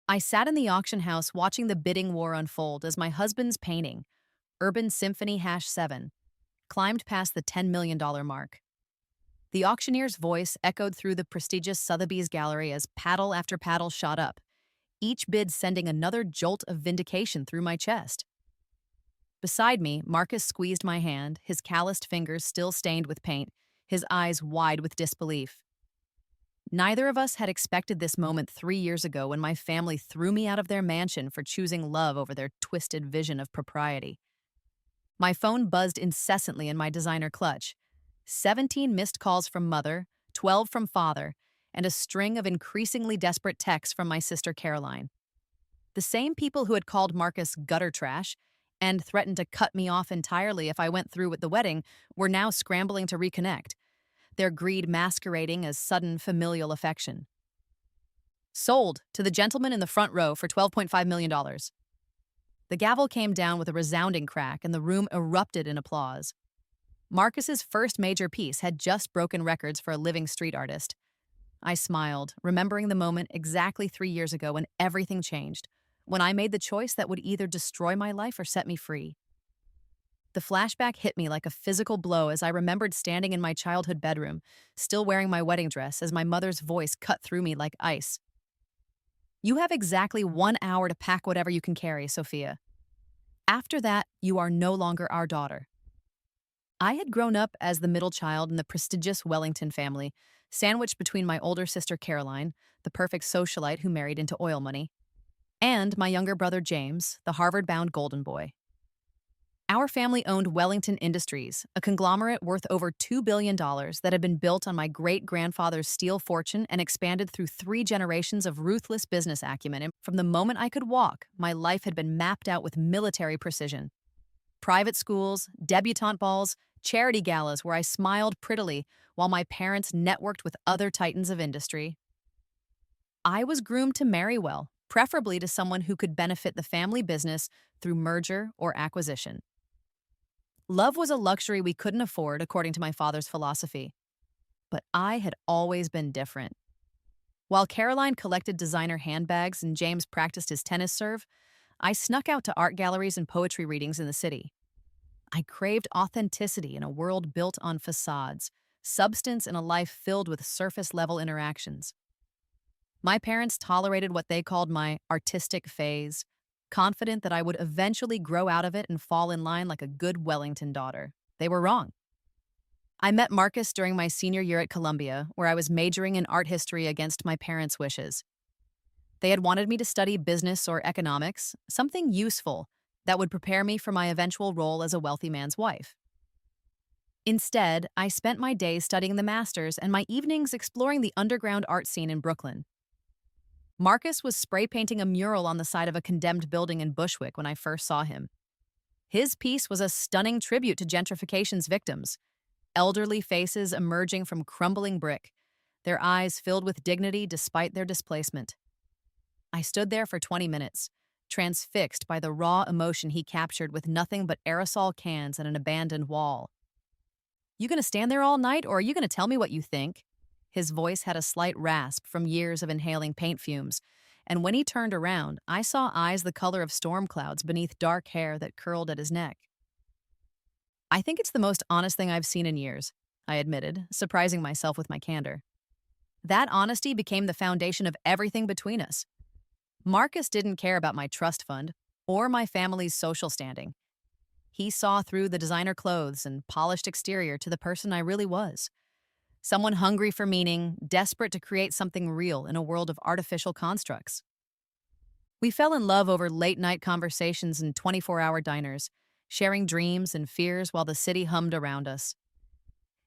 I sat in the auction house watching the bidding war unfold as my husband's painting, Urban Symphony Hash 7, climbed past the $10 million mark. The auctioneer's voice echoed through the prestigious Sotheby's gallery as paddle after paddle shot up, each bid sending another jolt of vindication through my chest. Beside me, Marcus squeezed my hand, his calloused fingers still stained with paint, his eyes wide with disbelief. Neither of us had expected this moment 3 years ago when my family threw me out of their mansion for choosing love over their twisted vision of propriety. My phone buzzed incessantly in my designer clutch. 17 missed calls from mother, 12 from father, and a string of increasingly desperate texts from my sister Caroline. The same people who had called Marcus gutter trash and threatened to cut me off entirely if I went through with the wedding were now scrambling to reconnect, their greed masquerading as sudden familial affection. Sold to the gentleman in the front row for $12.5 million. The gavel came down with a resounding crack and the room erupted in applause. Marcus's first major piece had just broken records for a living street artist. I smiled, remembering the moment exactly 3 years ago when everything changed, when I made the choice that would either destroy my life or set me free. The flashback hit me like a physical blow as I remembered standing in my childhood bedroom, still wearing my wedding dress as my mother's voice cut through me like ice. "You have exactly 1 hour to pack whatever you can carry, Sophia. After that, you are no longer our daughter." I had grown up as the middle child in the prestigious Wellington family, sandwiched between my older sister Caroline, the perfect socialite who married into oil money, and my younger brother James, the Harvard-bound golden boy. Our family owned Wellington Industries, a conglomerate worth over $2 billion that had been built on my great-grandfather's steel fortune and expanded through 3 generations of ruthless business acumen. And from the moment I could walk, my life had been mapped out with military precision. Private schools, debutante balls, charity galas where I smiled prettily while my parents networked with other titans of industry. I was groomed to marry well, preferably to someone who could benefit the family business through merger or acquisition. Love was a luxury we couldn't afford, according to my father's philosophy. But I had always been different. While Caroline collected designer handbags and James practiced his tennis serve, I snuck out to art galleries and poetry readings in the city. I craved authenticity in a world built on facades, substance in a life filled with surface-level interactions. My parents tolerated what they called my artistic phase, confident that I would eventually grow out of it and fall in line like a good Wellington daughter. They were wrong. I met Marcus during my senior year at Columbia, where I was majoring in art history against my parents' wishes. They had wanted me to study business or economics, something useful that would prepare me for my eventual role as a wealthy man's wife. Instead, I spent my days studying the masters and my evenings exploring the underground art scene in Brooklyn. Marcus was spray painting a mural on the side of a condemned building in Bushwick when I first saw him. His piece was a stunning tribute to gentrification's victims, elderly faces emerging from crumbling brick, their eyes filled with dignity despite their displacement. I stood there for 20 minutes, transfixed by the raw emotion he captured with nothing but aerosol cans and an abandoned wall. "You gonna stand there all night, or are you gonna tell me what you think?" His voice had a slight rasp from years of inhaling paint fumes, and when he turned around, I saw eyes the color of storm clouds beneath dark hair that curled at his neck. "I think it's the most honest thing I've seen in years," I admitted, surprising myself with my candor. That honesty became the foundation of everything between us. Marcus didn't care about my trust fund or my family's social standing. He saw through the designer clothes and polished exterior to the person I really was. Someone hungry for meaning, desperate to create something real in a world of artificial constructs. We fell in love over late-night conversations in 24-hour diners, sharing dreams and fears while the city hummed around us.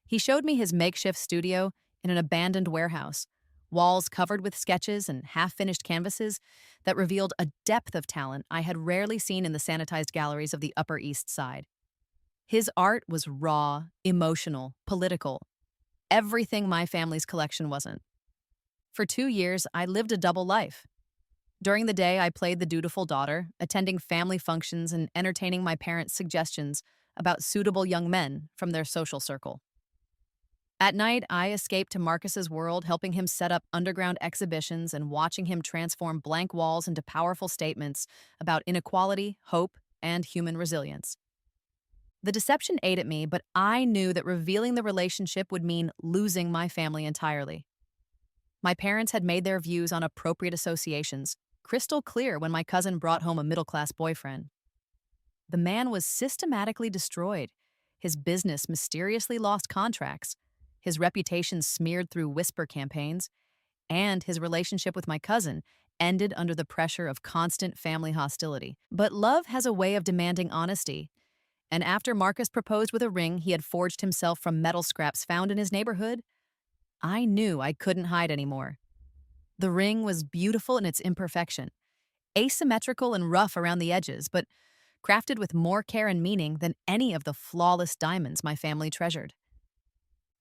He showed me his makeshift studio in an abandoned warehouse, walls covered with sketches and half-finished canvases that revealed a depth of talent I had rarely seen in the sanitized galleries of the Upper East Side. His art was raw, emotional, political, everything my family's collection wasn't. For 2 years, I lived a double life. During the day, I played the dutiful daughter, attending family functions and entertaining my parents' suggestions about suitable young men from their social circle. At night, I escaped to Marcus's world, helping him set up underground exhibitions and watching him transform blank walls into powerful statements about inequality, hope, and human resilience. The deception ate at me, but I knew that revealing the relationship would mean losing my family entirely. My parents had made their views on appropriate associations crystal clear when my cousin brought home a middle class boyfriend. The man was systematically destroyed, his business mysteriously lost contracts, his reputation smeared through whisper campaigns, and his relationship with my cousin ended under the pressure of constant family hostility. But love has a way of demanding honesty, and after Marcus proposed with a ring he had forged himself from metal scraps found in his neighborhood, I knew I couldn't hide anymore. The ring was beautiful in its imperfection, asymmetrical and rough around the edges, but crafted with more care and meaning than any of the flawless diamonds my family treasured.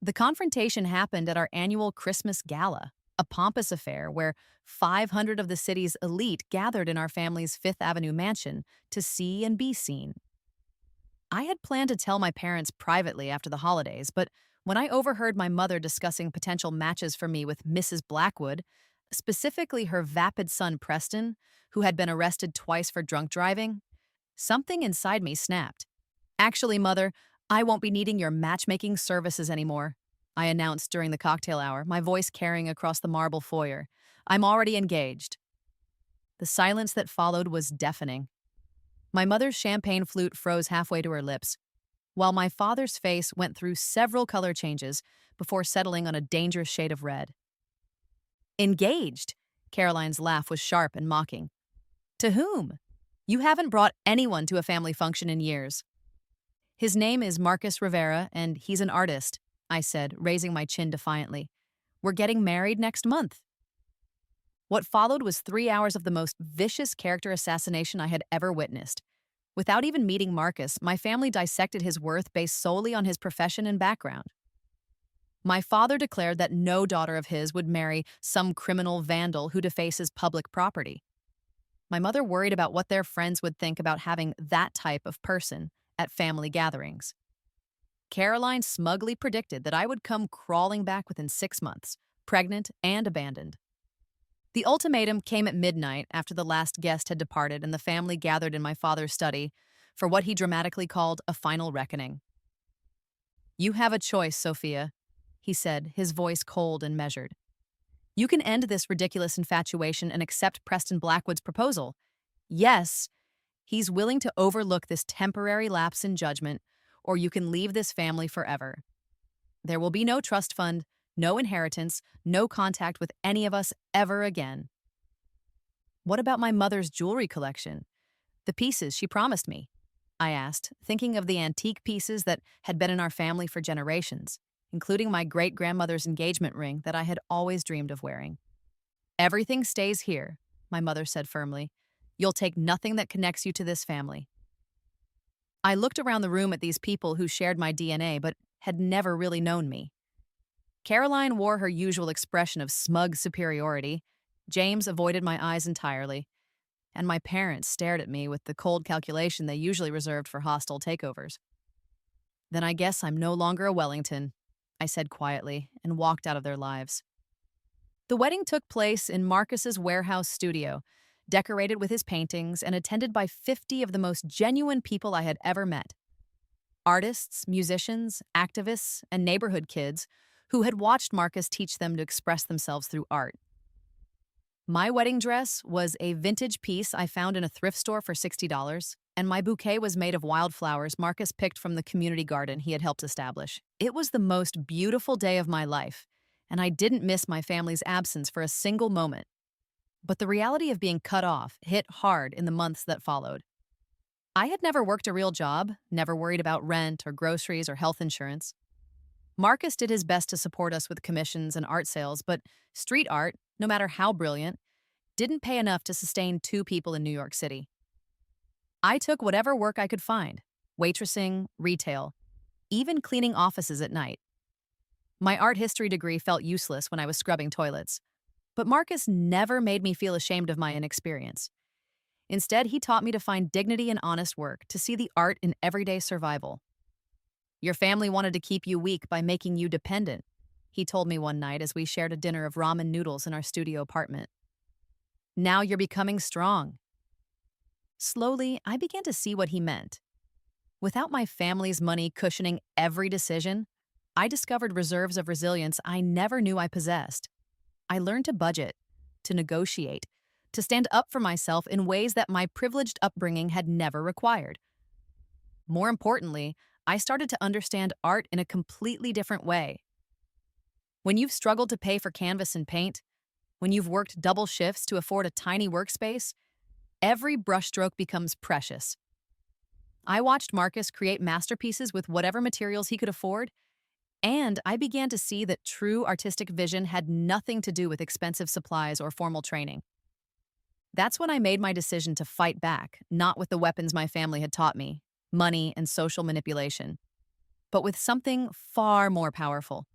The confrontation happened at our annual Christmas gala, a pompous affair where 500 of the city's elite gathered in our family's Fifth Avenue mansion to see and be seen. I had planned to tell my parents privately after the holidays, but when I overheard my mother discussing potential matches for me with Mrs. Blackwood, specifically her vapid son Preston, who had been arrested twice for drunk driving, something inside me snapped. Actually, Mother, I won't be needing your matchmaking services anymore, I announced during the cocktail hour, my voice carrying across the marble foyer. I'm already engaged. The silence that followed was deafening. My mother's champagne flute froze halfway to her lips, while my father's face went through several color changes before settling on a dangerous shade of red. Engaged? Caroline's laugh was sharp and mocking. To whom? You haven't brought anyone to a family function in years. His name is Marcus Rivera, and he's an artist, I said, raising my chin defiantly. We're getting married next month. What followed was 3 hours of the most vicious character assassination I had ever witnessed. Without even meeting Marcus, my family dissected his worth based solely on his profession and background. My father declared that no daughter of his would marry some criminal vandal who defaces public property. My mother worried about what their friends would think about having that type of person at family gatherings. Caroline smugly predicted that I would come crawling back within 6 months, pregnant and abandoned. The ultimatum came at midnight after the last guest had departed and the family gathered in my father's study for what he dramatically called a final reckoning. You have a choice, Sophia, he said, his voice cold and measured. You can end this ridiculous infatuation and accept Preston Blackwood's proposal. Yes, he's willing to overlook this temporary lapse in judgment, or you can leave this family forever. There will be no trust fund, no inheritance, no contact with any of us ever again. What about my mother's jewelry collection? The pieces she promised me? I asked, thinking of the antique pieces that had been in our family for generations, including my great-grandmother's engagement ring that I had always dreamed of wearing. Everything stays here, my mother said firmly. You'll take nothing that connects you to this family. I looked around the room at these people who shared my DNA but had never really known me. Caroline wore her usual expression of smug superiority, James avoided my eyes entirely, and my parents stared at me with the cold calculation they usually reserved for hostile takeovers. Then I guess I'm no longer a Wellington, I said quietly, and walked out of their lives. The wedding took place in Marcus's warehouse studio, decorated with his paintings and attended by 50 of the most genuine people I had ever met. Artists, musicians, activists, and neighborhood kids who had watched Marcus teach them to express themselves through art. My wedding dress was a vintage piece I found in a thrift store for $60, and my bouquet was made of wildflowers Marcus picked from the community garden he had helped establish. It was the most beautiful day of my life, and I didn't miss my family's absence for a single moment. But the reality of being cut off hit hard in the months that followed. I had never worked a real job, never worried about rent or groceries or health insurance. Marcus did his best to support us with commissions and art sales, but street art, no matter how brilliant, didn't pay enough to sustain 2 people in New York City. I took whatever work I could find, waitressing, retail, even cleaning offices at night. My art history degree felt useless when I was scrubbing toilets, but Marcus never made me feel ashamed of my inexperience. Instead, he taught me to find dignity in honest work, to see the art in everyday survival. Your family wanted to keep you weak by making you dependent, he told me one night as we shared a dinner of ramen noodles in our studio apartment. Now you're becoming strong. Slowly, I began to see what he meant. Without my family's money cushioning every decision, I discovered reserves of resilience I never knew I possessed. I learned to budget, to negotiate, to stand up for myself in ways that my privileged upbringing had never required. More importantly, I started to understand art in a completely different way. When you've struggled to pay for canvas and paint, when you've worked double shifts to afford a tiny workspace, every brushstroke becomes precious. I watched Marcus create masterpieces with whatever materials he could afford, and I began to see that true artistic vision had nothing to do with expensive supplies or formal training. That's when I made my decision to fight back, not with the weapons my family had taught me, money and social manipulation, but with something far more powerful: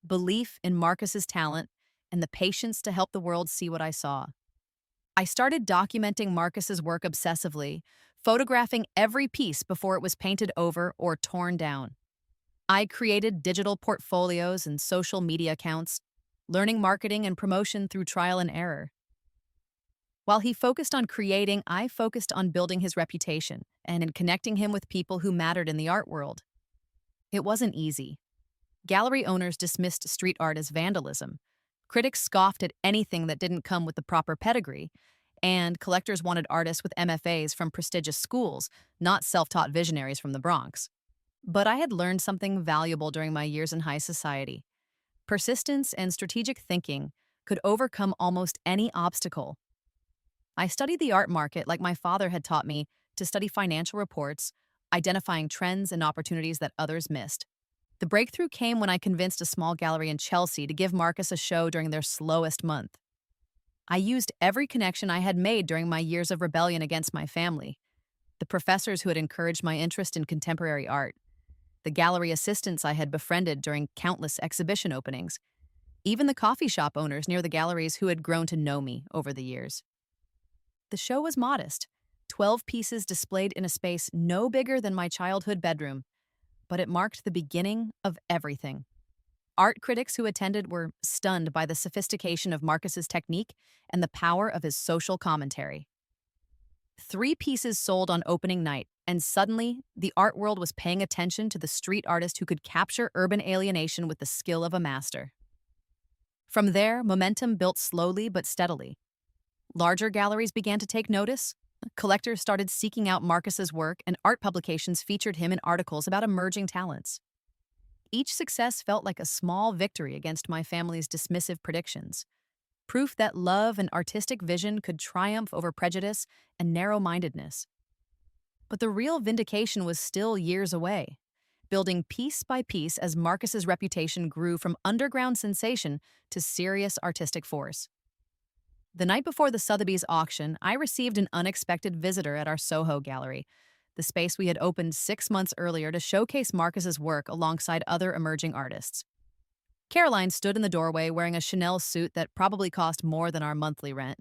belief in Marcus's talent and the patience to help the world see what I saw. I started documenting Marcus's work obsessively, photographing every piece before it was painted over or torn down. I created digital portfolios and social media accounts, learning marketing and promotion through trial and error. While he focused on creating, I focused on building his reputation and in connecting him with people who mattered in the art world. It wasn't easy. Gallery owners dismissed street art as vandalism. Critics scoffed at anything that didn't come with the proper pedigree, and collectors wanted artists with MFAs from prestigious schools, not self-taught visionaries from the Bronx. But I had learned something valuable during my years in high society. Persistence and strategic thinking could overcome almost any obstacle. I studied the art market like my father had taught me to study financial reports, identifying trends and opportunities that others missed. The breakthrough came when I convinced a small gallery in Chelsea to give Marcus a show during their slowest month. I used every connection I had made during my years of rebellion against my family: the professors who had encouraged my interest in contemporary art, the gallery assistants I had befriended during countless exhibition openings, even the coffee shop owners near the galleries who had grown to know me over the years. The show was modest, 12 pieces displayed in a space no bigger than my childhood bedroom, but it marked the beginning of everything. Art critics who attended were stunned by the sophistication of Marcus's technique and the power of his social commentary. 3 pieces sold on opening night, and suddenly, the art world was paying attention to the street artist who could capture urban alienation with the skill of a master. From there, momentum built slowly but steadily. Larger galleries began to take notice. Collectors started seeking out Marcus's work, and art publications featured him in articles about emerging talents. Each success felt like a small victory against my family's dismissive predictions, proof that love and artistic vision could triumph over prejudice and narrow-mindedness. But the real vindication was still years away, building piece by piece as Marcus's reputation grew from underground sensation to serious artistic force. The night before the Sotheby's auction, I received an unexpected visitor at our Soho gallery, the space we had opened 6 months earlier to showcase Marcus's work alongside other emerging artists. Caroline stood in the doorway wearing a Chanel suit that probably cost more than our monthly rent,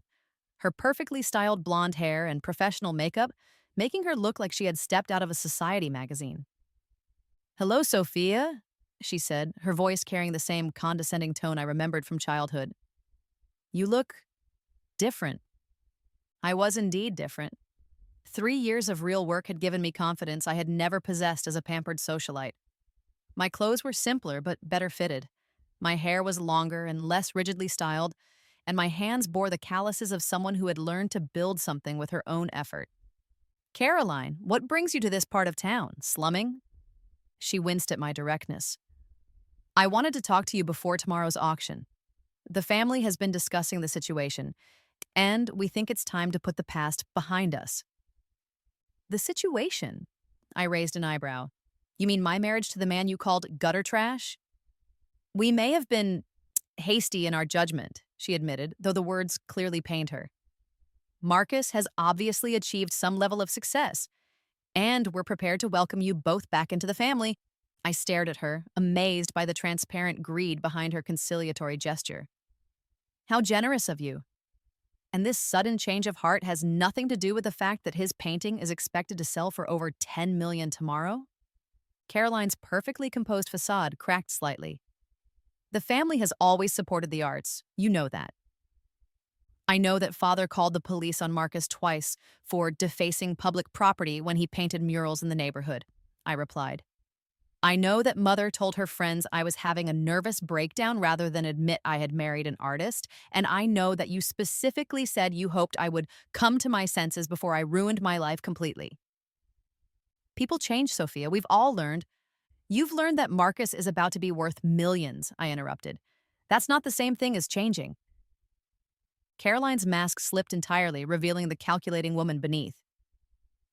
her perfectly styled blonde hair and professional makeup making her look like she had stepped out of a society magazine. "Hello, Sophia," she said, her voice carrying the same condescending tone I remembered from childhood. "You look different." I was indeed different. 3 years of real work had given me confidence I had never possessed as a pampered socialite. My clothes were simpler but better fitted. My hair was longer and less rigidly styled, and my hands bore the calluses of someone who had learned to build something with her own effort. "Caroline, what brings you to this part of town? Slumming?" She winced at my directness. "I wanted to talk to you before tomorrow's auction. The family has been discussing the situation, and we think it's time to put the past behind us." "The situation?" I raised an eyebrow. "You mean my marriage to the man you called gutter trash?" "We may have been hasty in our judgment," she admitted, though the words clearly pained her. "Marcus has obviously achieved some level of success, and we're prepared to welcome you both back into the family." I stared at her, amazed by the transparent greed behind her conciliatory gesture. "How generous of you. And this sudden change of heart has nothing to do with the fact that his painting is expected to sell for over 10 million tomorrow?" Caroline's perfectly composed facade cracked slightly. The family has always supported the arts. You know that. I know that father called the police on Marcus twice for defacing public property when he painted murals in the neighborhood, I replied. I know that mother told her friends I was having a nervous breakdown rather than admit I had married an artist, and I know that you specifically said you hoped I would come to my senses before I ruined my life completely. People change, Sophia. We've all learned. You've learned that Marcus is about to be worth millions, I interrupted. That's not the same thing as changing. Caroline's mask slipped entirely, revealing the calculating woman beneath.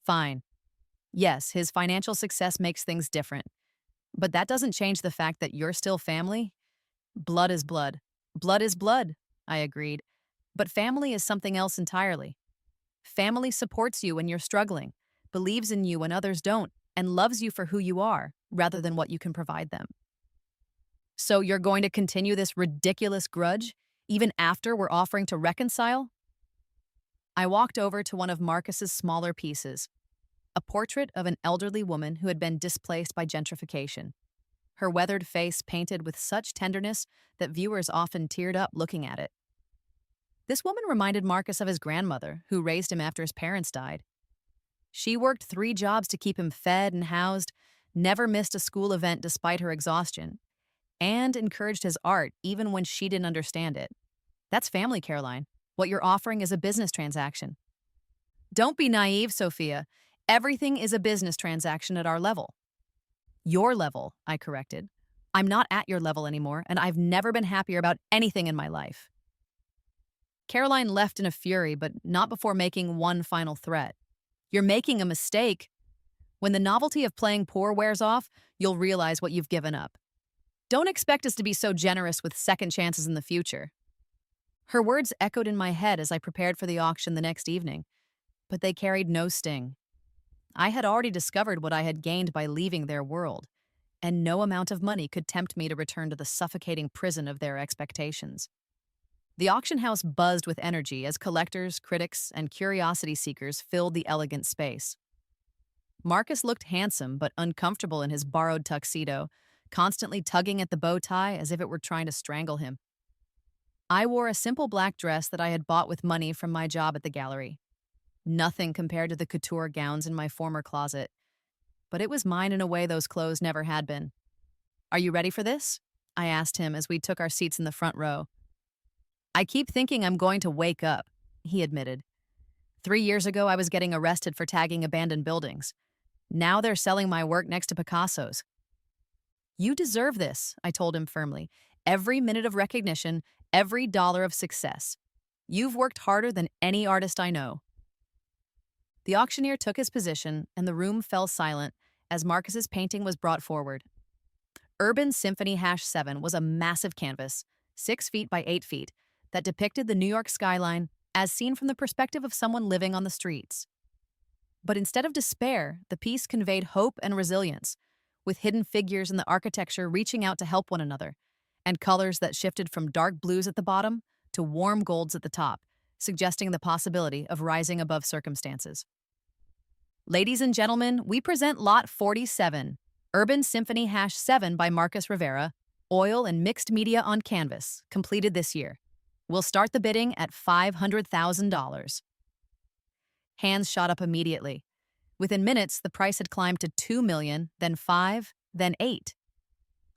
Fine. Yes, his financial success makes things different. But that doesn't change the fact that you're still family. Blood is blood. Blood is blood, I agreed. But family is something else entirely. Family supports you when you're struggling, believes in you when others don't, and loves you for who you are, rather than what you can provide them. So you're going to continue this ridiculous grudge, even after we're offering to reconcile? I walked over to one of Marcus's smaller pieces, a portrait of an elderly woman who had been displaced by gentrification. Her weathered face painted with such tenderness that viewers often teared up looking at it. This woman reminded Marcus of his grandmother, who raised him after his parents died. She worked 3 jobs to keep him fed and housed, never missed a school event despite her exhaustion, and encouraged his art even when she didn't understand it. That's family, Caroline. What you're offering is a business transaction. Don't be naive, Sophia. Everything is a business transaction at our level. Your level, I corrected. I'm not at your level anymore, and I've never been happier about anything in my life. Caroline left in a fury, but not before making one final threat. You're making a mistake. When the novelty of playing poor wears off, you'll realize what you've given up. Don't expect us to be so generous with second chances in the future. Her words echoed in my head as I prepared for the auction the next evening, but they carried no sting. I had already discovered what I had gained by leaving their world, and no amount of money could tempt me to return to the suffocating prison of their expectations. The auction house buzzed with energy as collectors, critics, and curiosity seekers filled the elegant space. Marcus looked handsome but uncomfortable in his borrowed tuxedo, constantly tugging at the bow tie as if it were trying to strangle him. I wore a simple black dress that I had bought with money from my job at the gallery. Nothing compared to the couture gowns in my former closet, but it was mine in a way those clothes never had been. Are you ready for this? I asked him as we took our seats in the front row. I keep thinking I'm going to wake up, he admitted. 3 years ago, I was getting arrested for tagging abandoned buildings. Now they're selling my work next to Picasso's. You deserve this, I told him firmly. Every minute of recognition, every dollar of success. You've worked harder than any artist I know. The auctioneer took his position, and the room fell silent as Marcus's painting was brought forward. Urban Symphony #7 was a massive canvas, 6 feet by 8 feet, that depicted the New York skyline as seen from the perspective of someone living on the streets. But instead of despair, the piece conveyed hope and resilience, with hidden figures in the architecture reaching out to help one another, and colors that shifted from dark blues at the bottom to warm golds at the top, suggesting the possibility of rising above circumstances. Ladies and gentlemen, we present Lot 47, Urban Symphony #7 by Marcus Rivera, oil and mixed media on canvas, completed this year. We'll start the bidding at $500,000. Hands shot up immediately. Within minutes, the price had climbed to $2 million, then $5, then $8.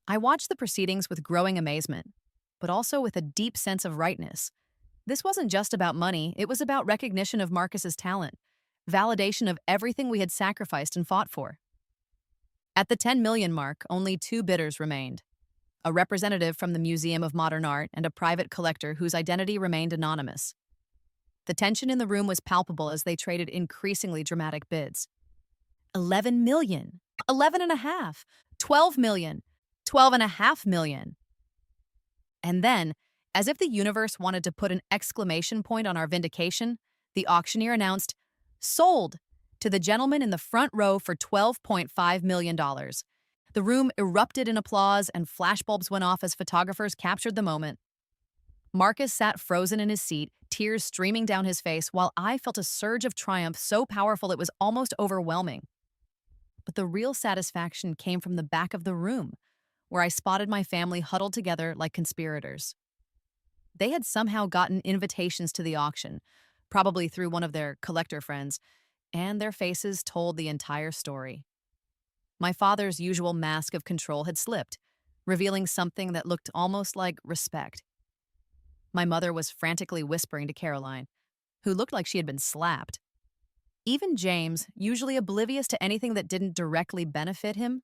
I watched the proceedings with growing amazement, but also with a deep sense of rightness. This wasn't just about money, it was about recognition of Marcus's talent, validation of everything we had sacrificed and fought for. At the $10 million mark, only 2 bidders remained. A representative from the Museum of Modern Art and a private collector whose identity remained anonymous. The tension in the room was palpable as they traded increasingly dramatic bids. 11 million, 11 and a half, 12 million, 12 and a half million. And then, as if the universe wanted to put an exclamation point on our vindication, the auctioneer announced, "Sold!" to the gentleman in the front row for $12.5 million. The room erupted in applause and flashbulbs went off as photographers captured the moment. Marcus sat frozen in his seat, tears streaming down his face, while I felt a surge of triumph so powerful it was almost overwhelming. But the real satisfaction came from the back of the room, where I spotted my family huddled together like conspirators. They had somehow gotten invitations to the auction, probably through one of their collector friends, and their faces told the entire story. My father's usual mask of control had slipped, revealing something that looked almost like respect. My mother was frantically whispering to Caroline, who looked like she had been slapped. Even James, usually oblivious to anything that didn't directly benefit him,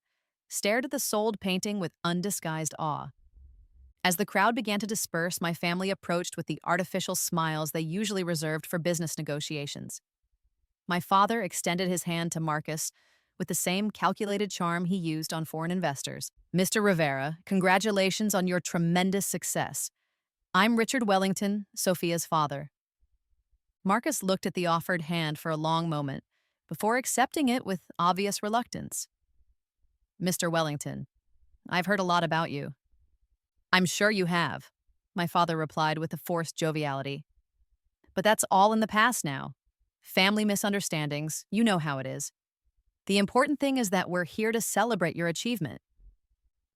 stared at the sold painting with undisguised awe. As the crowd began to disperse, my family approached with the artificial smiles they usually reserved for business negotiations. My father extended his hand to Marcus with the same calculated charm he used on foreign investors. "Mr. Rivera, congratulations on your tremendous success. I'm Richard Wellington, Sophia's father." Marcus looked at the offered hand for a long moment before accepting it with obvious reluctance. "Mr. Wellington, I've heard a lot about you." "I'm sure you have," my father replied with a forced joviality. "But that's all in the past now. Family misunderstandings, you know how it is. The important thing is that we're here to celebrate your achievement."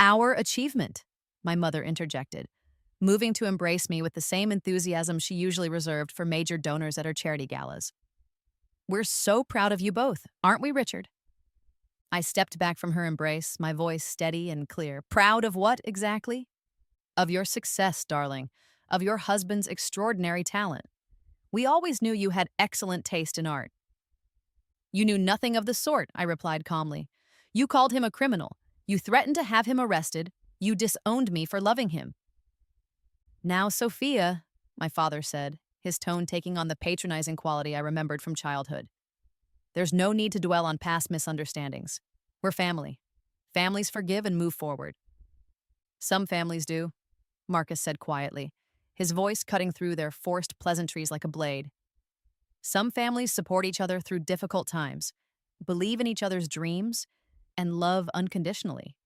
"Our achievement," my mother interjected, moving to embrace me with the same enthusiasm she usually reserved for major donors at her charity galas. "We're so proud of you both, aren't we, Richard?" I stepped back from her embrace, my voice steady and clear. "Proud of what, exactly?" "Of your success, darling. Of your husband's extraordinary talent. We always knew you had excellent taste in art." "You knew nothing of the sort," I replied calmly. "You called him a criminal. You threatened to have him arrested. You disowned me for loving him." "Now, Sophia," my father said, his tone taking on the patronizing quality I remembered from childhood. "There's no need to dwell on past misunderstandings. We're family. Families forgive and move forward." "Some families do," Marcus said quietly, his voice cutting through their forced pleasantries like a blade. "Some families support each other through difficult times, believe in each other's dreams, and love unconditionally.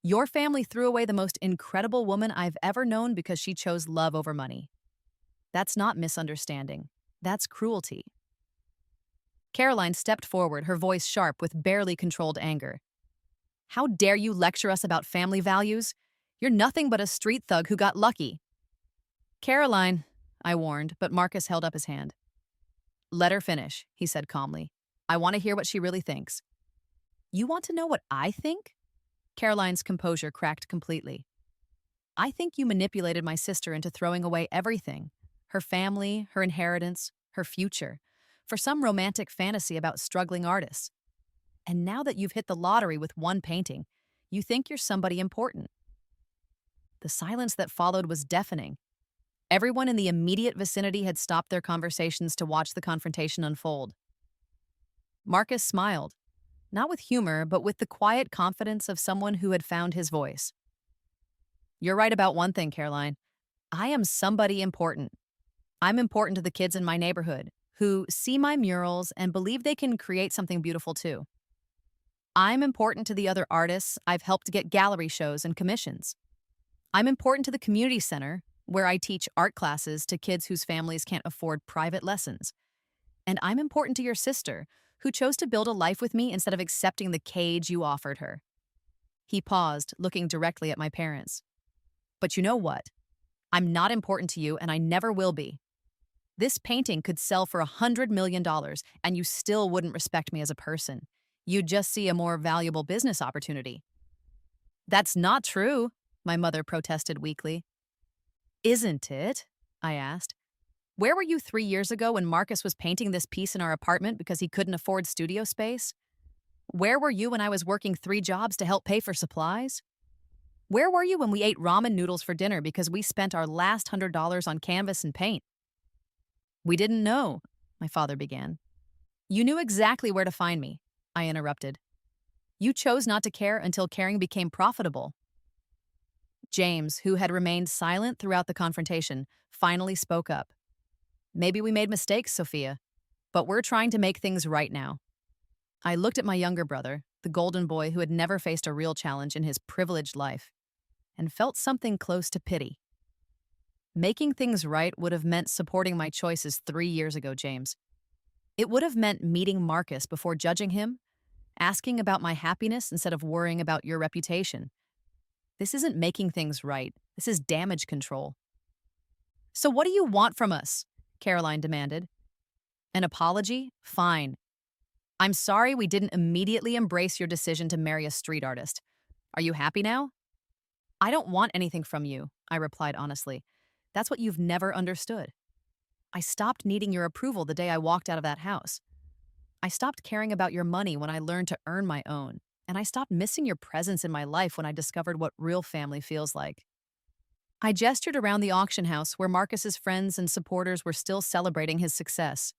Your family threw away the most incredible woman I've ever known because she chose love over money. That's not misunderstanding. That's cruelty." Caroline stepped forward, her voice sharp with barely controlled anger. "How dare you lecture us about family values? You're nothing but a street thug who got lucky." "Caroline," I warned, but Marcus held up his hand. "Let her finish," he said calmly. "I want to hear what she really thinks." "You want to know what I think?" Caroline's composure cracked completely. "I think you manipulated my sister into throwing away everything, her family, her inheritance, her future, for some romantic fantasy about struggling artists. And now that you've hit the lottery with one painting, you think you're somebody important." The silence that followed was deafening. Everyone in the immediate vicinity had stopped their conversations to watch the confrontation unfold. Marcus smiled, not with humor, but with the quiet confidence of someone who had found his voice. "You're right about one thing, Caroline. I am somebody important. I'm important to the kids in my neighborhood who see my murals and believe they can create something beautiful too. I'm important to the other artists I've helped get gallery shows and commissions. I'm important to the community center, where I teach art classes to kids whose families can't afford private lessons. And I'm important to your sister, who chose to build a life with me instead of accepting the cage you offered her." He paused, looking directly at my parents. "But you know what? I'm not important to you, and I never will be. This painting could sell for $100 million, and you still wouldn't respect me as a person. You'd just see a more valuable business opportunity." "That's not true," my mother protested weakly. "Isn't it?" I asked. "Where were you 3 years ago when Marcus was painting this piece in our apartment because he couldn't afford studio space? Where were you when I was working 3 jobs to help pay for supplies? Where were you when we ate ramen noodles for dinner because we spent our last $100 on canvas and paint?" "We didn't know," my father began. "You knew exactly where to find me," I interrupted. "You chose not to care until caring became profitable." James, who had remained silent throughout the confrontation, finally spoke up. "Maybe we made mistakes, Sophia, but we're trying to make things right now." I looked at my younger brother, the golden boy who had never faced a real challenge in his privileged life, and felt something close to pity. Making things right would have meant supporting my choices 3 years ago, James. It would have meant meeting Marcus before judging him, asking about my happiness instead of worrying about your reputation. This isn't making things right. This is damage control. So what do you want from us? Caroline demanded. An apology? Fine. I'm sorry we didn't immediately embrace your decision to marry a street artist. Are you happy now? I don't want anything from you, I replied honestly. That's what you've never understood. I stopped needing your approval the day I walked out of that house. I stopped caring about your money when I learned to earn my own. And I stopped missing your presence in my life when I discovered what real family feels like. I gestured around the auction house where Marcus's friends and supporters were still celebrating his success.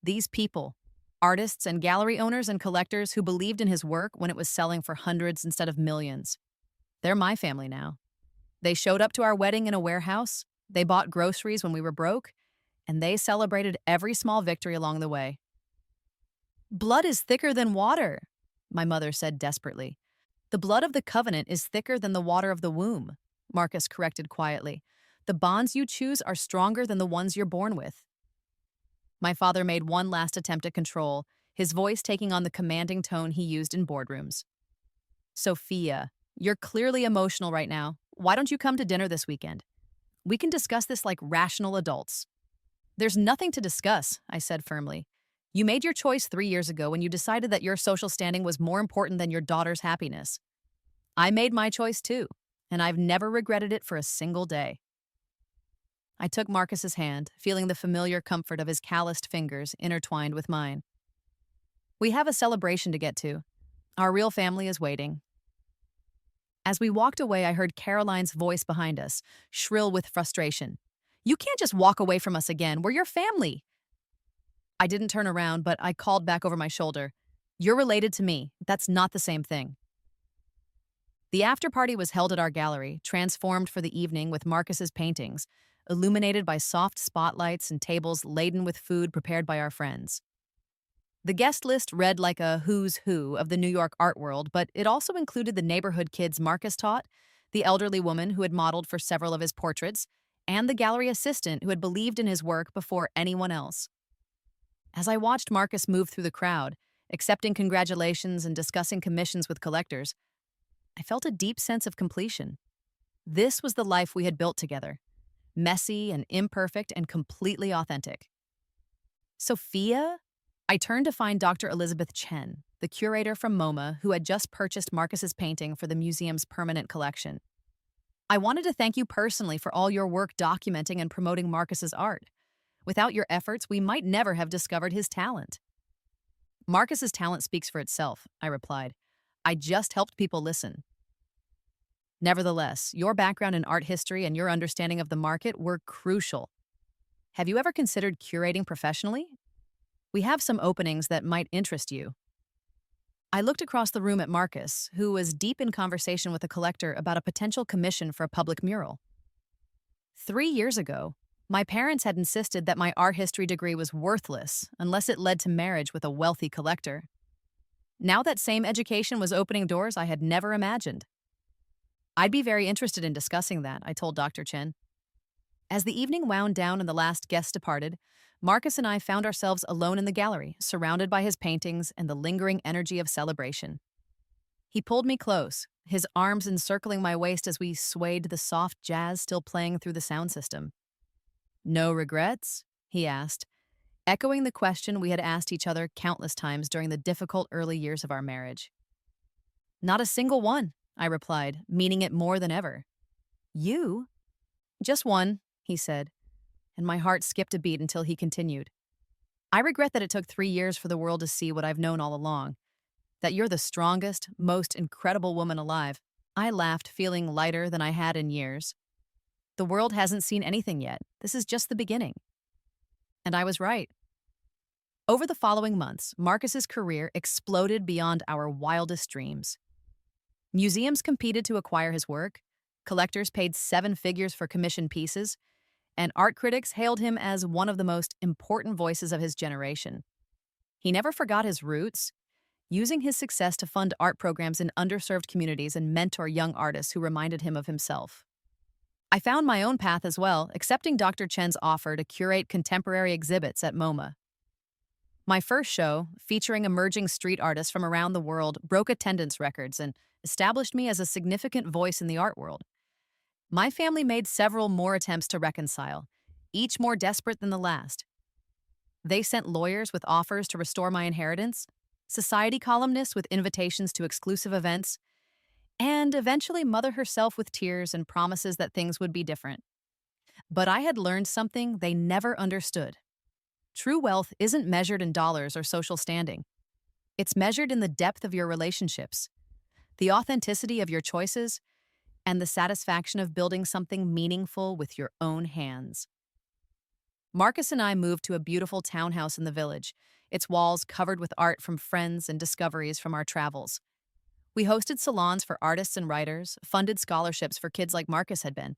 These people, artists and gallery owners and collectors who believed in his work when it was selling for hundreds instead of millions. They're my family now. They showed up to our wedding in a warehouse, they bought groceries when we were broke, and they celebrated every small victory along the way. Blood is thicker than water, my mother said desperately. The blood of the covenant is thicker than the water of the womb, Marcus corrected quietly. The bonds you choose are stronger than the ones you're born with. My father made one last attempt at control, his voice taking on the commanding tone he used in boardrooms. Sophia, you're clearly emotional right now. Why don't you come to dinner this weekend? We can discuss this like rational adults. There's nothing to discuss, I said firmly. You made your choice 3 years ago when you decided that your social standing was more important than your daughter's happiness. I made my choice too, and I've never regretted it for a single day. I took Marcus's hand, feeling the familiar comfort of his calloused fingers intertwined with mine. We have a celebration to get to. Our real family is waiting. As we walked away, I heard Caroline's voice behind us, shrill with frustration. You can't just walk away from us again. We're your family. I didn't turn around, but I called back over my shoulder. You're related to me. That's not the same thing. The after-party was held at our gallery, transformed for the evening with Marcus's paintings, illuminated by soft spotlights and tables laden with food prepared by our friends. The guest list read like a who's who of the New York art world, but it also included the neighborhood kids Marcus taught, the elderly woman who had modeled for several of his portraits, and the gallery assistant who had believed in his work before anyone else. As I watched Marcus move through the crowd, accepting congratulations and discussing commissions with collectors, I felt a deep sense of completion. This was the life we had built together, messy and imperfect and completely authentic. Sophia? I turned to find Dr. Elizabeth Chen, the curator from MoMA who had just purchased Marcus's painting for the museum's permanent collection. I wanted to thank you personally for all your work documenting and promoting Marcus's art. Without your efforts, we might never have discovered his talent. Marcus's talent speaks for itself, I replied. I just helped people listen. Nevertheless, your background in art history and your understanding of the market were crucial. Have you ever considered curating professionally? We have some openings that might interest you. I looked across the room at Marcus, who was deep in conversation with a collector about a potential commission for a public mural. 3 years ago, my parents had insisted that my art history degree was worthless unless it led to marriage with a wealthy collector. Now that same education was opening doors I had never imagined. I'd be very interested in discussing that, I told Dr. Chen. As the evening wound down and the last guest departed, Marcus and I found ourselves alone in the gallery, surrounded by his paintings and the lingering energy of celebration. He pulled me close, his arms encircling my waist as we swayed to the soft jazz still playing through the sound system. No regrets? He asked, echoing the question we had asked each other countless times during the difficult early years of our marriage. Not a single one, I replied, meaning it more than ever. You? Just one, he said, and my heart skipped a beat until he continued. I regret that it took 3 years for the world to see what I've known all along, that you're the strongest, most incredible woman alive. I laughed, feeling lighter than I had in years. The world hasn't seen anything yet. This is just the beginning. And I was right. Over the following months, Marcus's career exploded beyond our wildest dreams. Museums competed to acquire his work, collectors paid 7 figures for commissioned pieces, and art critics hailed him as one of the most important voices of his generation. He never forgot his roots, using his success to fund art programs in underserved communities and mentor young artists who reminded him of himself. I found my own path as well, accepting Dr. Chen's offer to curate contemporary exhibits at MoMA. My first show, featuring emerging street artists from around the world, broke attendance records and established me as a significant voice in the art world. My family made several more attempts to reconcile, each more desperate than the last. They sent lawyers with offers to restore my inheritance, society columnists with invitations to exclusive events, and eventually Mother herself with tears and promises that things would be different. But I had learned something they never understood. True wealth isn't measured in dollars or social standing. It's measured in the depth of your relationships, the authenticity of your choices, and the satisfaction of building something meaningful with your own hands. Marcus and I moved to a beautiful townhouse in the village, its walls covered with art from friends and discoveries from our travels. We hosted salons for artists and writers, funded scholarships for kids like Marcus had been,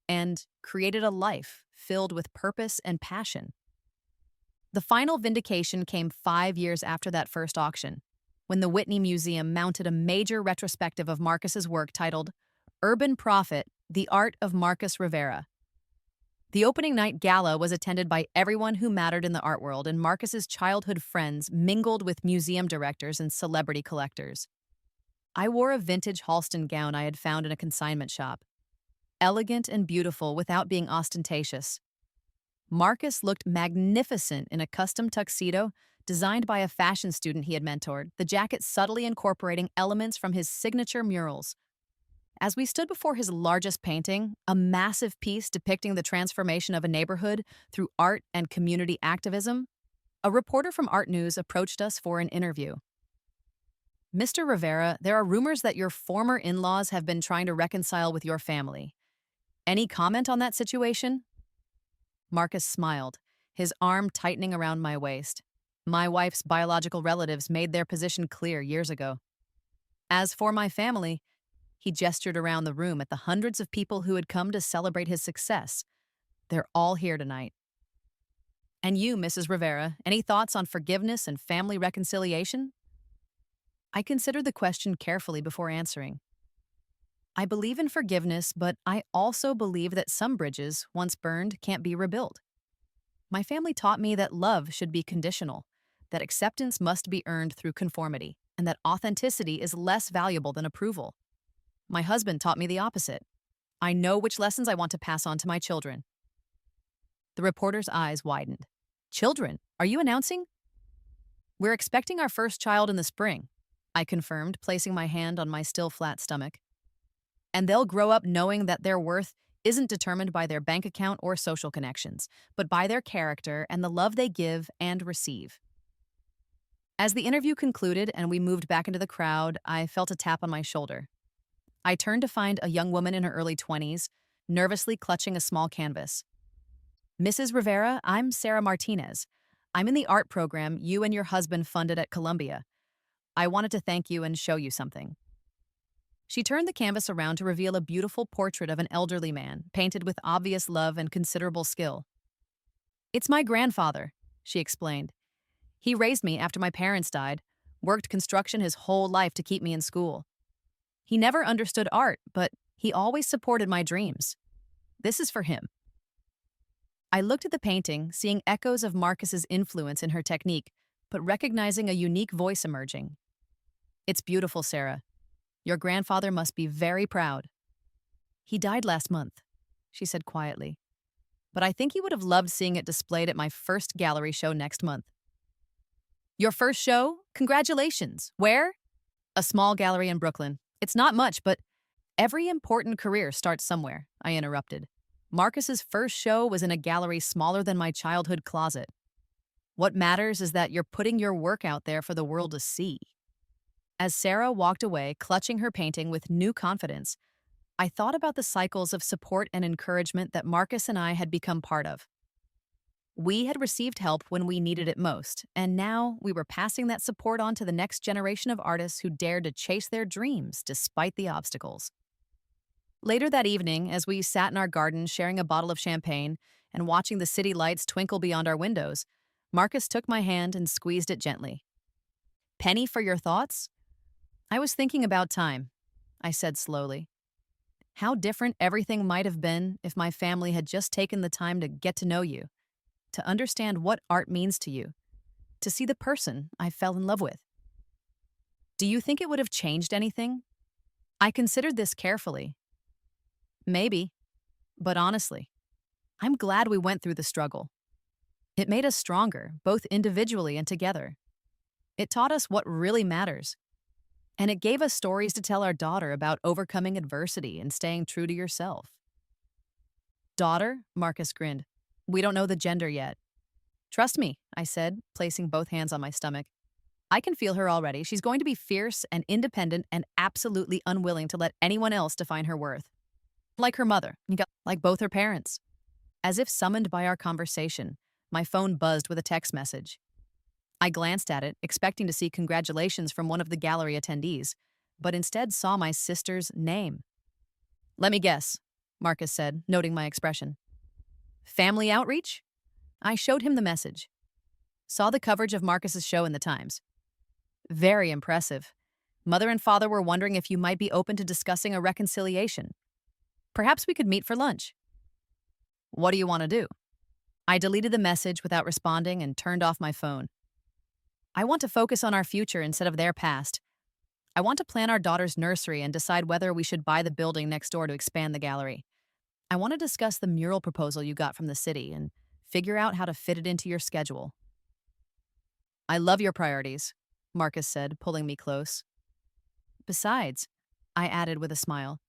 and created a life filled with purpose and passion. The final vindication came 5 years after that first auction, when the Whitney Museum mounted a major retrospective of Marcus's work titled Urban Prophet: The Art of Marcus Rivera. The opening night gala was attended by everyone who mattered in the art world, and Marcus's childhood friends mingled with museum directors and celebrity collectors. I wore a vintage Halston gown I had found in a consignment shop, elegant and beautiful without being ostentatious. Marcus looked magnificent in a custom tuxedo designed by a fashion student he had mentored, the jacket subtly incorporating elements from his signature murals. As we stood before his largest painting, a massive piece depicting the transformation of a neighborhood through art and community activism, a reporter from Art News approached us for an interview. Mr. Rivera, there are rumors that your former in-laws have been trying to reconcile with your family. Any comment on that situation? Marcus smiled, his arm tightening around my waist. My wife's biological relatives made their position clear years ago. As for my family, he gestured around the room at the hundreds of people who had come to celebrate his success. They're all here tonight. And you, Mrs. Rivera, any thoughts on forgiveness and family reconciliation? I considered the question carefully before answering. I believe in forgiveness, but I also believe that some bridges, once burned, can't be rebuilt. My family taught me that love should be conditional, that acceptance must be earned through conformity, and that authenticity is less valuable than approval. My husband taught me the opposite. I know which lessons I want to pass on to my children. The reporter's eyes widened. Children? Are you announcing? We're expecting our first child in the spring, I confirmed, placing my hand on my still flat stomach. And they'll grow up knowing that their worth isn't determined by their bank account or social connections, but by their character and the love they give and receive. As the interview concluded and we moved back into the crowd, I felt a tap on my shoulder. I turned to find a young woman in her early 20s, nervously clutching a small canvas. Mrs. Rivera, I'm Sarah Martinez. I'm in the art program you and your husband funded at Columbia. I wanted to thank you and show you something. She turned the canvas around to reveal a beautiful portrait of an elderly man, painted with obvious love and considerable skill. It's my grandfather, she explained. He raised me after my parents died, worked construction his whole life to keep me in school. He never understood art, but he always supported my dreams. This is for him. I looked at the painting, seeing echoes of Marcus's influence in her technique, but recognizing a unique voice emerging. It's beautiful, Sarah. Your grandfather must be very proud. He died last month, she said quietly. But I think he would have loved seeing it displayed at my first gallery show next month. Your first show? Congratulations. Where? A small gallery in Brooklyn. It's not much, but every important career starts somewhere, I interrupted. Marcus's first show was in a gallery smaller than my childhood closet. What matters is that you're putting your work out there for the world to see. As Sarah walked away, clutching her painting with new confidence, I thought about the cycles of support and encouragement that Marcus and I had become part of. We had received help when we needed it most, and now we were passing that support on to the next generation of artists who dared to chase their dreams despite the obstacles. Later that evening, as we sat in our garden sharing a bottle of champagne and watching the city lights twinkle beyond our windows, Marcus took my hand and squeezed it gently. Penny for your thoughts? I was thinking about time, I said slowly. How different everything might have been if my family had just taken the time to get to know you, to understand what art means to you, to see the person I fell in love with. Do you think it would have changed anything? I considered this carefully. Maybe, but honestly, I'm glad we went through the struggle. It made us stronger, both individually and together. It taught us what really matters. And it gave us stories to tell our daughter about overcoming adversity and staying true to yourself. Daughter? Marcus grinned. We don't know the gender yet. Trust me, I said, placing both hands on my stomach. I can feel her already. She's going to be fierce and independent and absolutely unwilling to let anyone else define her worth. Like her mother, like both her parents. As if summoned by our conversation, my phone buzzed with a text message. I glanced at it, expecting to see congratulations from one of the gallery attendees, but instead saw my sister's name. Let me guess, Marcus said, noting my expression. Family outreach? I showed him the message. Saw the coverage of Marcus's show in the Times. Very impressive. Mother and father were wondering if you might be open to discussing a reconciliation. Perhaps we could meet for lunch. What do you want to do? I deleted the message without responding and turned off my phone. I want to focus on our future instead of their past. I want to plan our daughter's nursery and decide whether we should buy the building next door to expand the gallery. I want to discuss the mural proposal you got from the city and figure out how to fit it into your schedule. I love your priorities, Marcus said, pulling me close. Besides, I added with a smile,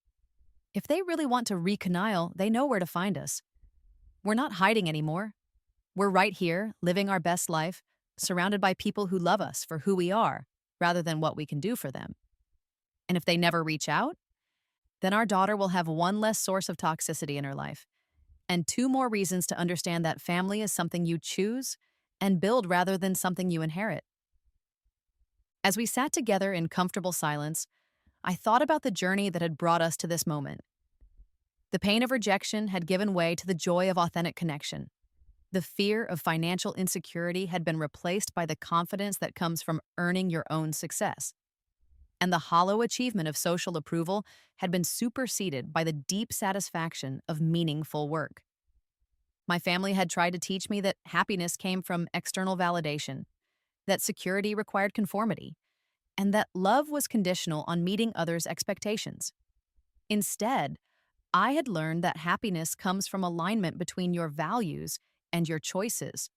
if they really want to reconile, they know where to find us. We're not hiding anymore. We're right here, living our best life, surrounded by people who love us for who we are, rather than what we can do for them. And if they never reach out, then our daughter will have one less source of toxicity in her life, and two more reasons to understand that family is something you choose and build rather than something you inherit. As we sat together in comfortable silence, I thought about the journey that had brought us to this moment. The pain of rejection had given way to the joy of authentic connection. The fear of financial insecurity had been replaced by the confidence that comes from earning your own success. And the hollow achievement of social approval had been superseded by the deep satisfaction of meaningful work. My family had tried to teach me that happiness came from external validation, that security required conformity, and that love was conditional on meeting others' expectations. Instead, I had learned that happiness comes from alignment between your values and your choices,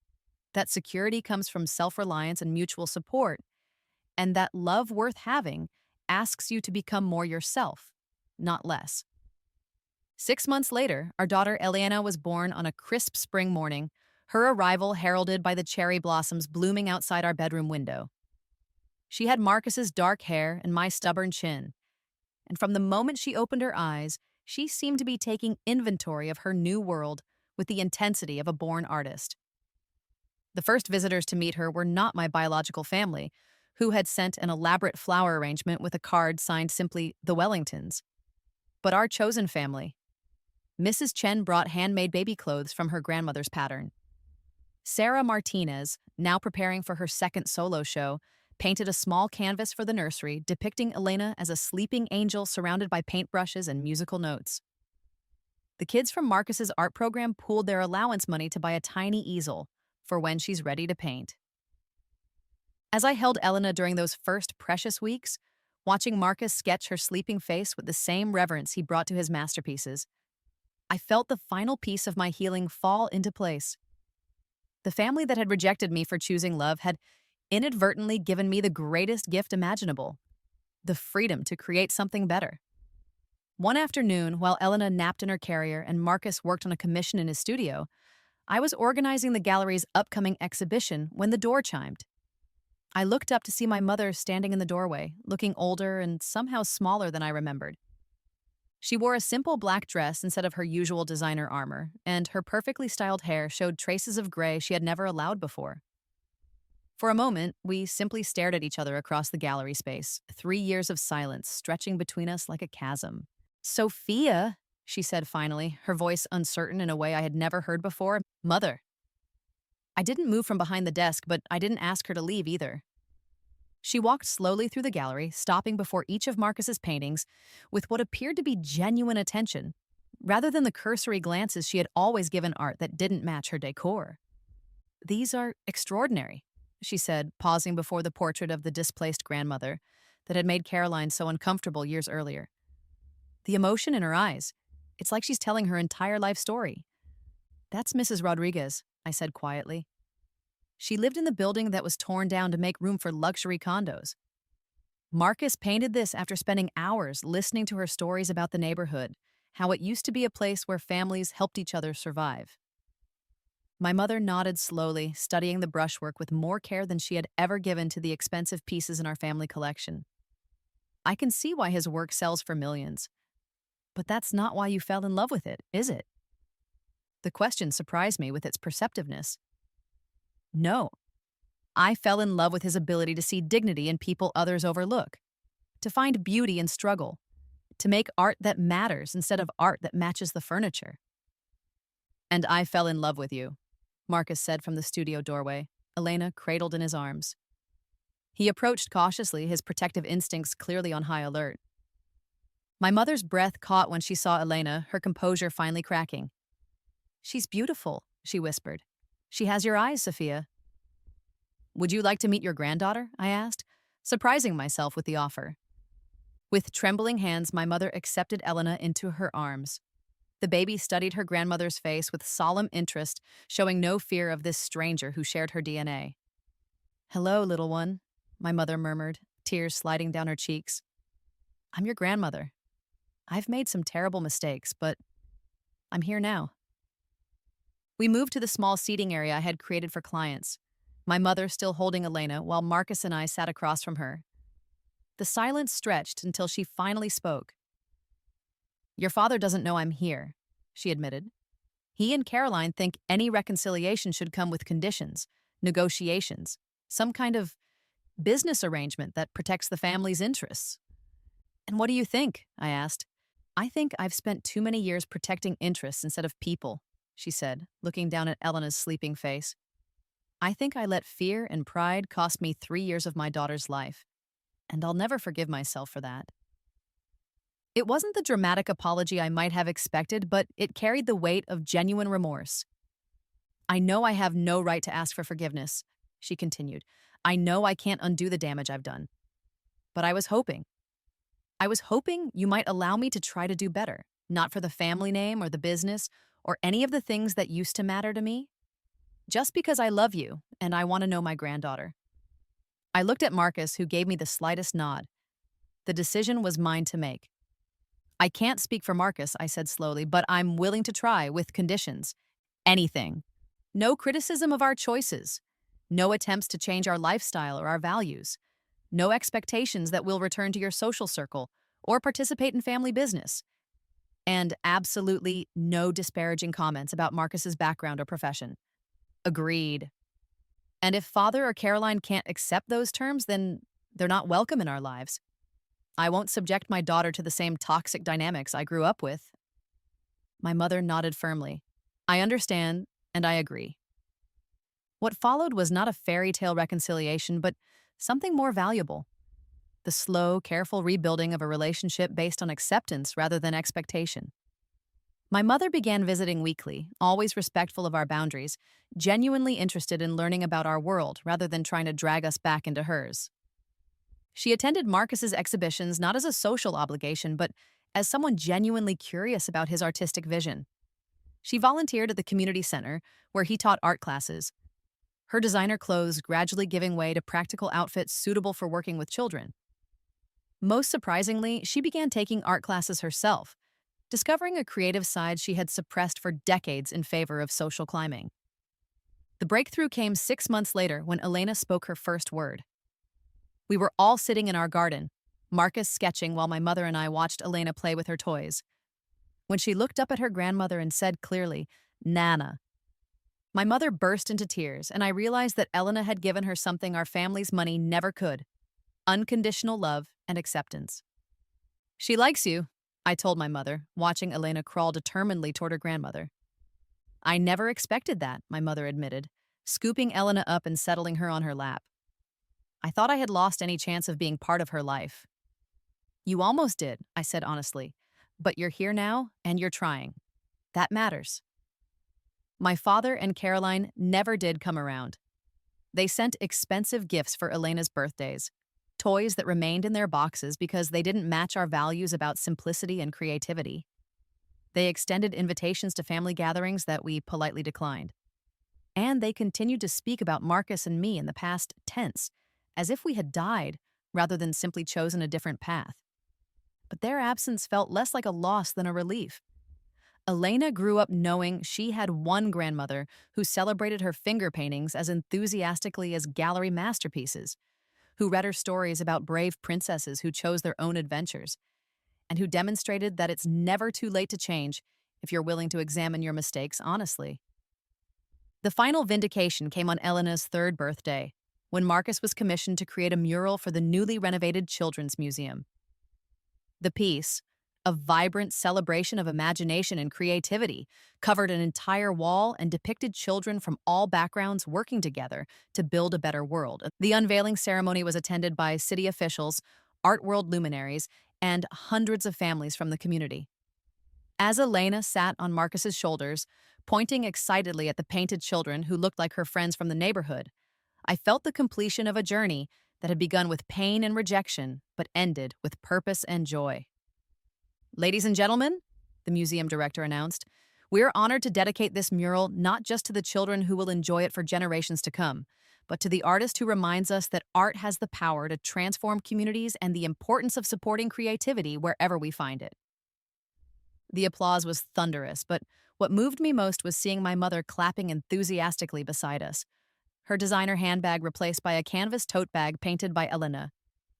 that security comes from self-reliance and mutual support, and that love worth having asks you to become more yourself, not less. 6 months later, our daughter Eliana was born on a crisp spring morning, her arrival heralded by the cherry blossoms blooming outside our bedroom window. She had Marcus's dark hair and my stubborn chin, and from the moment she opened her eyes, she seemed to be taking inventory of her new world with the intensity of a born artist. The first visitors to meet her were not my biological family, who had sent an elaborate flower arrangement with a card signed simply The Wellingtons, but our chosen family. Mrs. Chen brought handmade baby clothes from her grandmother's pattern. Sarah Martinez, now preparing for her second solo show, painted a small canvas for the nursery depicting Elena as a sleeping angel surrounded by paintbrushes and musical notes. The kids from Marcus's art program pooled their allowance money to buy a tiny easel for when she's ready to paint. As I held Elena during those first precious weeks, watching Marcus sketch her sleeping face with the same reverence he brought to his masterpieces, I felt the final piece of my healing fall into place. The family that had rejected me for choosing love had inadvertently given me the greatest gift imaginable, the freedom to create something better. One afternoon, while Elena napped in her carrier and Marcus worked on a commission in his studio, I was organizing the gallery's upcoming exhibition when the door chimed. I looked up to see my mother standing in the doorway, looking older and somehow smaller than I remembered. She wore a simple black dress instead of her usual designer armor, and her perfectly styled hair showed traces of gray she had never allowed before. For a moment, we simply stared at each other across the gallery space, 3 years of silence stretching between us like a chasm. "Sophia," she said finally, her voice uncertain in a way I had never heard before. "Mother." I didn't move from behind the desk, but I didn't ask her to leave either. She walked slowly through the gallery, stopping before each of Marcus's paintings with what appeared to be genuine attention, rather than the cursory glances she had always given art that didn't match her decor. "These are extraordinary," she said, pausing before the portrait of the displaced grandmother that had made Caroline so uncomfortable years earlier. The emotion in her eyes. It's like she's telling her entire life story. That's Mrs. Rodriguez, I said quietly. She lived in the building that was torn down to make room for luxury condos. Marcus painted this after spending hours listening to her stories about the neighborhood, how it used to be a place where families helped each other survive. My mother nodded slowly, studying the brushwork with more care than she had ever given to the expensive pieces in our family collection. I can see why his work sells for millions. But that's not why you fell in love with it, is it? The question surprised me with its perceptiveness. No. I fell in love with his ability to see dignity in people others overlook, to find beauty in struggle, to make art that matters instead of art that matches the furniture. And I fell in love with you, Marcus said from the studio doorway, Elena cradled in his arms. He approached cautiously, his protective instincts clearly on high alert. My mother's breath caught when she saw Elena, her composure finally cracking. She's beautiful, she whispered. She has your eyes, Sophia. Would you like to meet your granddaughter? I asked, surprising myself with the offer. With trembling hands, my mother accepted Elena into her arms. The baby studied her grandmother's face with solemn interest, showing no fear of this stranger who shared her DNA. Hello, little one, my mother murmured, tears sliding down her cheeks. I'm your grandmother. I've made some terrible mistakes, but I'm here now. We moved to the small seating area I had created for clients, my mother still holding Elena while Marcus and I sat across from her. The silence stretched until she finally spoke. Your father doesn't know I'm here, she admitted. He and Caroline think any reconciliation should come with conditions, negotiations, some kind of business arrangement that protects the family's interests. And what do you think? I asked. I think I've spent too many years protecting interests instead of people, she said, looking down at Elena's sleeping face. I think I let fear and pride cost me 3 years of my daughter's life, and I'll never forgive myself for that. It wasn't the dramatic apology I might have expected, but it carried the weight of genuine remorse. I know I have no right to ask for forgiveness, she continued. I know I can't undo the damage I've done. But I was hoping you might allow me to try to do better, not for the family name or the business or any of the things that used to matter to me. Just because I love you and I want to know my granddaughter. I looked at Marcus, who gave me the slightest nod. The decision was mine to make. I can't speak for Marcus, I said slowly, but I'm willing to try with conditions. Anything. No criticism of our choices. No attempts to change our lifestyle or our values. No expectations that we'll return to your social circle or participate in family business. And absolutely no disparaging comments about Marcus's background or profession. Agreed. And if Father or Caroline can't accept those terms, then they're not welcome in our lives. I won't subject my daughter to the same toxic dynamics I grew up with. My mother nodded firmly. I understand, and I agree. What followed was not a fairy tale reconciliation, but something more valuable. The slow, careful rebuilding of a relationship based on acceptance rather than expectation. My mother began visiting weekly, always respectful of our boundaries, genuinely interested in learning about our world rather than trying to drag us back into hers. She attended Marcus's exhibitions not as a social obligation, but as someone genuinely curious about his artistic vision. She volunteered at the community center, where he taught art classes, her designer clothes gradually giving way to practical outfits suitable for working with children. Most surprisingly, she began taking art classes herself, discovering a creative side she had suppressed for decades in favor of social climbing. The breakthrough came 6 months later when Elena spoke her first word. We were all sitting in our garden, Marcus sketching while my mother and I watched Elena play with her toys. When she looked up at her grandmother and said clearly, Nana. My mother burst into tears, and I realized that Elena had given her something our family's money never could: unconditional love and acceptance. She likes you, I told my mother, watching Elena crawl determinedly toward her grandmother. I never expected that, my mother admitted, scooping Elena up and settling her on her lap. I thought I had lost any chance of being part of her life. You almost did, I said honestly, but you're here now and you're trying. That matters. My father and Caroline never did come around. They sent expensive gifts for Elena's birthdays, toys that remained in their boxes because they didn't match our values about simplicity and creativity. They extended invitations to family gatherings that we politely declined. And they continued to speak about Marcus and me in the past tense, as if we had died rather than simply chosen a different path. But their absence felt less like a loss than a relief. Elena grew up knowing she had one grandmother who celebrated her finger paintings as enthusiastically as gallery masterpieces, who read her stories about brave princesses who chose their own adventures, and who demonstrated that it's never too late to change if you're willing to examine your mistakes honestly. The final vindication came on Elena's third birthday, when Marcus was commissioned to create a mural for the newly renovated Children's Museum. The piece, a vibrant celebration of imagination and creativity, covered an entire wall and depicted children from all backgrounds working together to build a better world. The unveiling ceremony was attended by city officials, art world luminaries, and hundreds of families from the community. As Elena sat on Marcus's shoulders, pointing excitedly at the painted children who looked like her friends from the neighborhood, I felt the completion of a journey that had begun with pain and rejection, but ended with purpose and joy. "Ladies and gentlemen," the museum director announced, "we are honored to dedicate this mural not just to the children who will enjoy it for generations to come, but to the artist who reminds us that art has the power to transform communities and the importance of supporting creativity wherever we find it." The applause was thunderous, but what moved me most was seeing my mother clapping enthusiastically beside us, her designer handbag replaced by a canvas tote bag painted by Elena,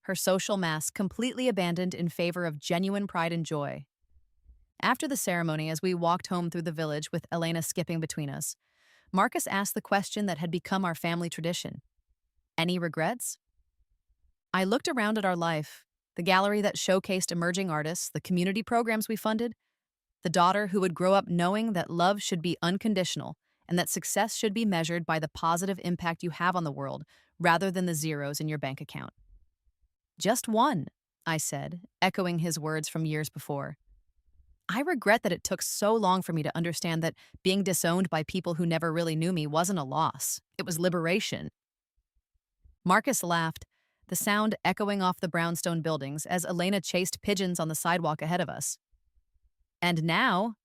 her social mask completely abandoned in favor of genuine pride and joy. After the ceremony, as we walked home through the village with Elena skipping between us, Marcus asked the question that had become our family tradition. "Any regrets?" I looked around at our life, the gallery that showcased emerging artists, the community programs we funded, the daughter who would grow up knowing that love should be unconditional and that success should be measured by the positive impact you have on the world rather than the zeros in your bank account. "Just one," I said, echoing his words from years before. I regret that it took so long for me to understand that being disowned by people who never really knew me wasn't a loss. It was liberation. Marcus laughed, the sound echoing off the brownstone buildings as Elena chased pigeons on the sidewalk ahead of us. "And now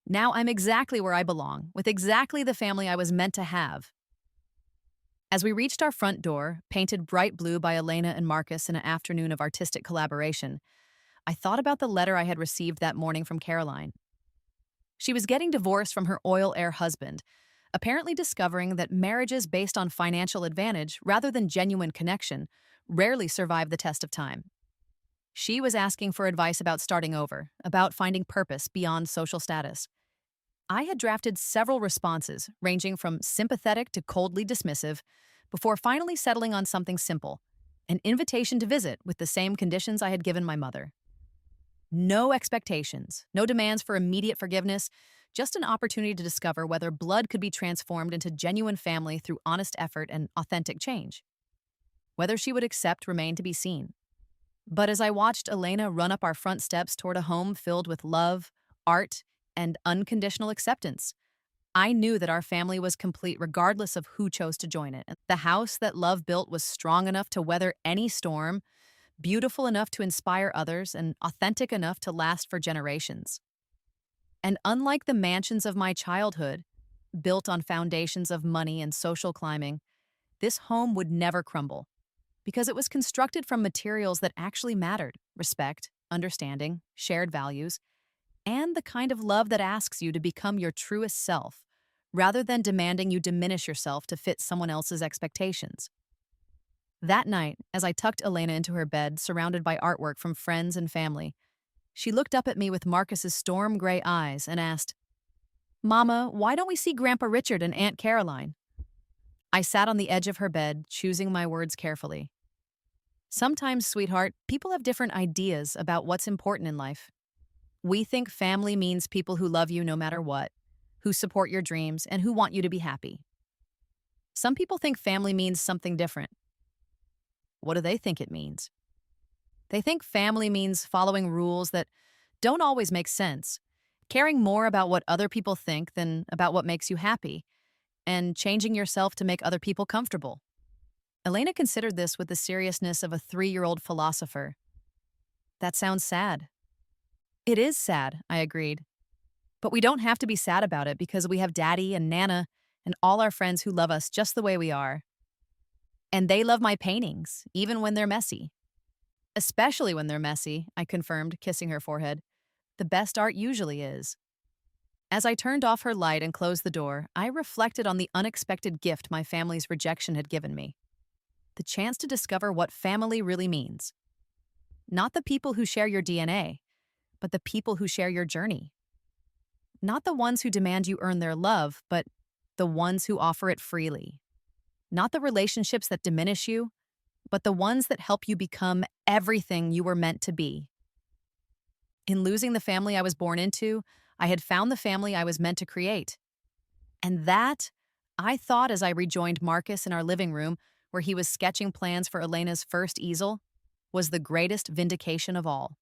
I'm exactly where I belong, with exactly the family I was meant to have." As we reached our front door, painted bright blue by Elena and Marcus in an afternoon of artistic collaboration, I thought about the letter I had received that morning from Caroline. She was getting divorced from her oil-heir husband, apparently discovering that marriages based on financial advantage rather than genuine connection rarely survive the test of time. She was asking for advice about starting over, about finding purpose beyond social status. I had drafted several responses, ranging from sympathetic to coldly dismissive, before finally settling on something simple, an invitation to visit with the same conditions I had given my mother. No expectations, no demands for immediate forgiveness, just an opportunity to discover whether blood could be transformed into genuine family through honest effort and authentic change. Whether she would accept remained to be seen. But as I watched Elena run up our front steps toward a home filled with love, art, and unconditional acceptance, I knew that our family was complete regardless of who chose to join it. The house that love built was strong enough to weather any storm, beautiful enough to inspire others, and authentic enough to last for generations. And unlike the mansions of my childhood, built on foundations of money and social climbing, this home would never crumble, because it was constructed from materials that actually mattered: respect, understanding, shared values, and the kind of love that asks you to become your truest self, rather than demanding you diminish yourself to fit someone else's expectations. That night, as I tucked Elena into her bed, surrounded by artwork from friends and family, she looked up at me with Marcus's storm gray eyes and asked, "Mama, why don't we see Grandpa Richard and Aunt Caroline?" I sat on the edge of her bed, choosing my words carefully. Sometimes, sweetheart, people have different ideas about what's important in life. We think family means people who love you no matter what, who support your dreams, and who want you to be happy. Some people think family means something different. What do they think it means? They think family means following rules that don't always make sense, caring more about what other people think than about what makes you happy, and changing yourself to make other people comfortable. Elena considered this with the seriousness of a 3-year-old philosopher. That sounds sad. It is sad, I agreed. But we don't have to be sad about it because we have Daddy and Nana and all our friends who love us just the way we are. And they love my paintings, even when they're messy. Especially when they're messy, I confirmed, kissing her forehead. The best art usually is. As I turned off her light and closed the door, I reflected on the unexpected gift my family's rejection had given me. The chance to discover what family really means. Not the people who share your DNA, but the people who share your journey. Not the ones who demand you earn their love, but the ones who offer it freely. Not the relationships that diminish you, but the ones that help you become everything you were meant to be. In losing the family I was born into, I had found the family I was meant to create. And that, I thought as I rejoined Marcus in our living room, where he was sketching plans for Elena's first easel, was the greatest vindication of all.